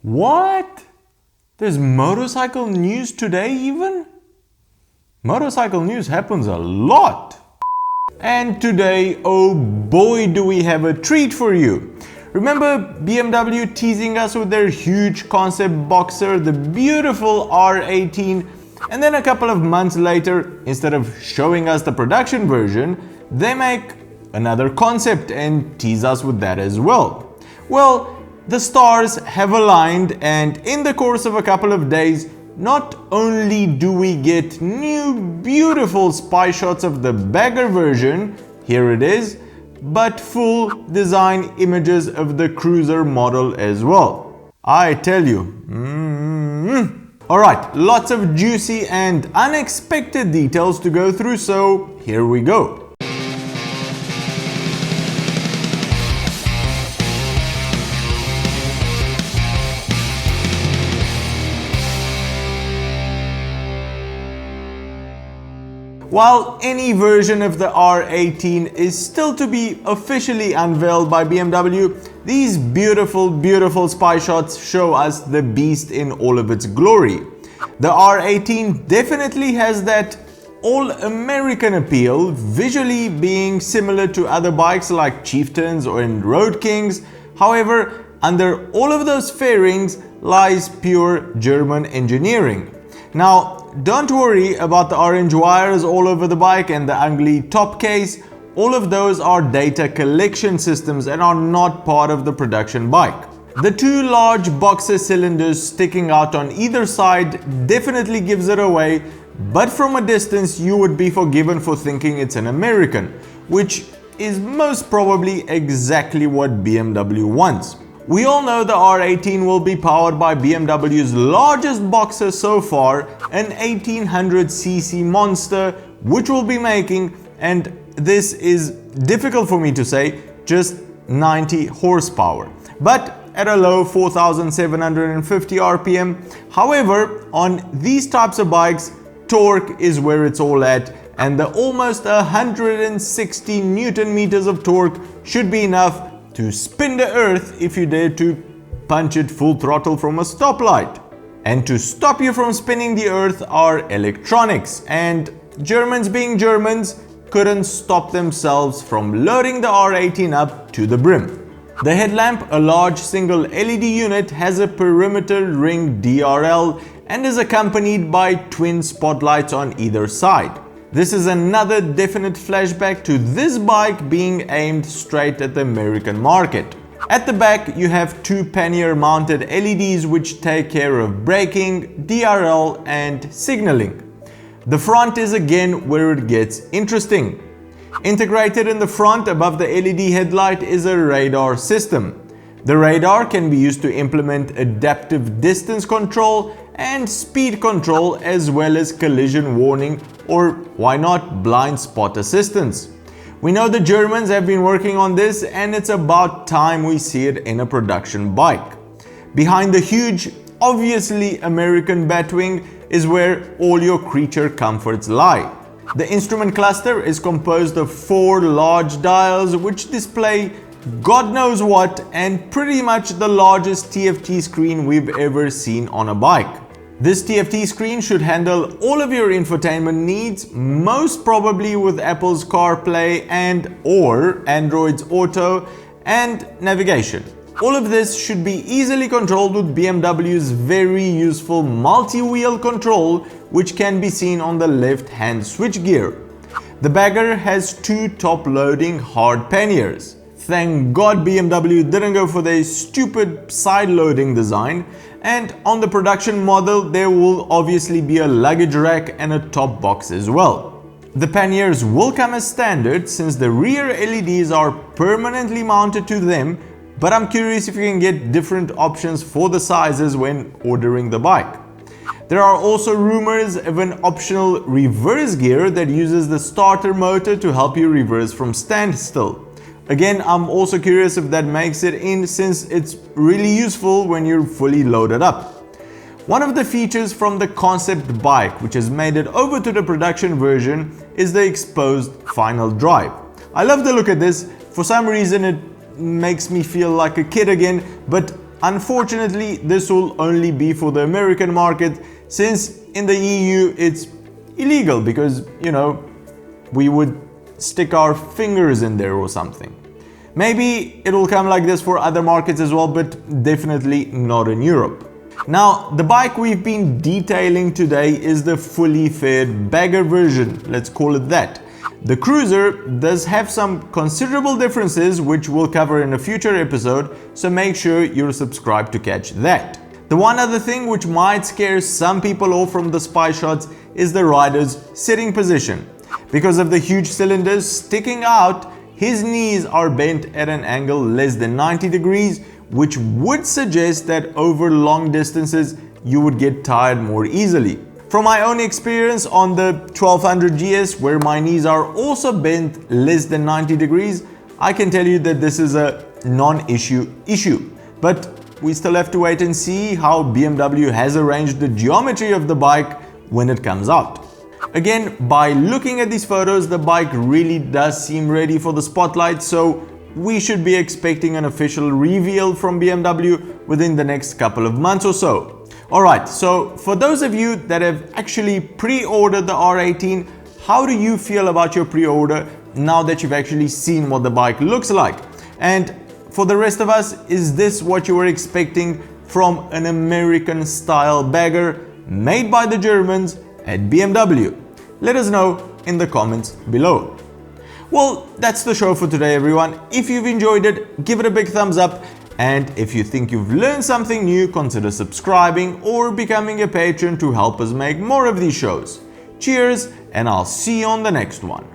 What? There's motorcycle news today even? Motorcycle news happens a lot. And today, oh boy, do we have a treat for you. Remember BMW teasing us with their huge concept Boxer, the beautiful R18, and then a couple of months later, instead of showing us the production version, they make another concept and tease us with that as well. Well, the stars have aligned, and in the course of a couple of days, not only do we get new beautiful spy shots of the Bagger version, here it is, but full design images of the cruiser model as well. I tell you. Alright, lots of juicy and unexpected details to go through, so here we go. While any version of the R18 is still to be officially unveiled by BMW, these beautiful spy shots show us the beast in all of its glory. The R18 definitely has that all-American appeal, visually being similar to other bikes like Chieftains or Road Kings. However, under all of those fairings lies pure German engineering. Now, don't worry about the orange wires all over the bike and the ugly top case. All of those are data collection systems and are not part of the production bike. The two large Boxer cylinders sticking out on either side definitely gives it away, but from a distance you would be forgiven for thinking it's an American, which is most probably exactly what BMW wants. We all know the R18 will be powered by BMW's largest Boxer so far, an 1800cc monster, which will be making, and this is difficult for me to say, just 90 horsepower, but at a low 4,750 RPM. However, on these types of bikes, torque is where it's all at, and the almost 160 Newton meters of torque should be enough to spin the earth if you dare to punch it full throttle from a stoplight. And to stop you from spinning the earth are electronics, and Germans being Germans couldn't stop themselves from loading the R18 up to the brim. The headlamp, a large single LED unit, has a perimeter ring DRL and is accompanied by twin spotlights on either side. This is another definite flashback to this bike being aimed straight at the American market. At the back you have two pannier mounted LEDs which take care of braking, DRL and signaling. The front is again where it gets interesting. Integrated in the front above the LED headlight is a radar system. The radar can be used to implement adaptive distance control and speed control, as well as collision warning, or why not blind spot assistance. We know the Germans have been working on this, and it's about time we see it in a production bike. Behind the huge, obviously American Batwing is where all your creature comforts lie. The instrument cluster is composed of 4 large dials which display God knows what, and pretty much the largest TFT screen we've ever seen on a bike. This TFT screen should handle all of your infotainment needs, most probably with Apple's CarPlay and or Android's Auto and navigation. All of this should be easily controlled with BMW's very useful multi-wheel control, which can be seen on the left-hand switchgear. The Bagger has 2 top-loading hard panniers. Thank God BMW didn't go for their stupid side-loading design, and on the production model there will obviously be a luggage rack and a top box as well. The panniers will come as standard since the rear LEDs are permanently mounted to them, but I'm curious if you can get different options for the sizes when ordering the bike. There are also rumors of an optional reverse gear that uses the starter motor to help you reverse from standstill. Again, I'm also curious if that makes it in, since it's really useful when you're fully loaded up. One of the features from the concept bike which has made it over to the production version is the exposed final drive. I love the look at this. For some reason it makes me feel like a kid again, but unfortunately this will only be for the American market, since in the EU it's illegal because, we would stick our fingers in there or something. Maybe it will come like this for other markets as well, but definitely not in Europe. Now, the bike we've been detailing today is the fully fared bagger version, let's call it that. The cruiser does have some considerable differences which we'll cover in a future episode, so make sure you're subscribed to catch that. The one other thing which might scare some people off from the spy shots is the rider's sitting position. Because of the huge cylinders sticking out, his knees are bent at an angle less than 90 degrees, which would suggest that over long distances you would get tired more easily. From my own experience on the 1200 GS, where my knees are also bent less than 90 degrees, I can tell you that this is a non-issue. But we still have to wait and see how BMW has arranged the geometry of the bike when it comes out. Again, by looking at these photos, the bike really does seem ready for the spotlight, so we should be expecting an official reveal from BMW within the next couple of months or so. Alright, so for those of you that have actually pre-ordered the R18, how do you feel about your pre-order now that you've actually seen what the bike looks like? And for the rest of us, is this what you were expecting from an American style bagger made by the Germans at BMW? Let us know in the comments below. Well, that's the show for today, everyone. If you've enjoyed it, give it a big thumbs up. And if you think you've learned something new, consider subscribing or becoming a patron to help us make more of these shows. Cheers, and I'll see you on the next one.